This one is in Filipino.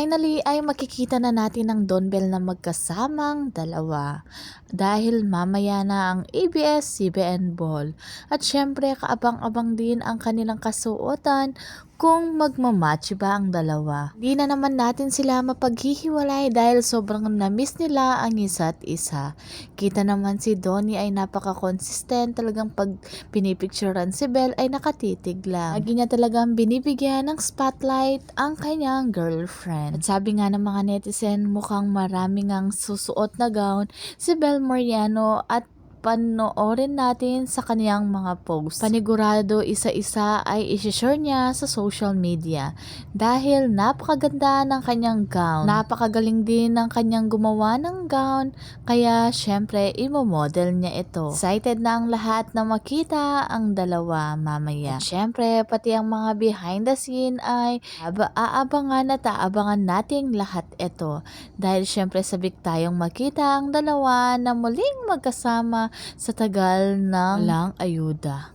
Finally ay makikita na natin ang Donbell na magkasamang dalawa. Dahil mamaya na ang ABS-CBN Ball. At syempre kaabang-abang din ang kanilang kasuotan kung magmamatch ba ang dalawa. Di na naman natin sila mapaghihiwalay dahil sobrang na-miss nila ang isa't isa. Kita naman si Donnie ay napaka-consistent, talagang pag pinipicturean si Belle ay nakatitig lang. Lagi niya talagang binibigyan ng spotlight ang kanyang girlfriend. At sabi nga ng mga netizen, mukhang maraming ang susuot na gown si Belle Mariano at panoorin natin sa kaniyang mga posts. Panigurado isa-isa ay isi-share niya sa social media dahil napakaganda ng kanyang gown. Napakagaling din ng kanyang gumawa ng gown kaya syempre imo-model niya ito. Excited na ang lahat na makita ang dalawa mamaya. At syempre pati ang mga behind the scene ay aabangan at aabangan nating lahat ito dahil syempre sabik tayong makita ang dalawa na muling magkasama sa tagal ng walang ayuda.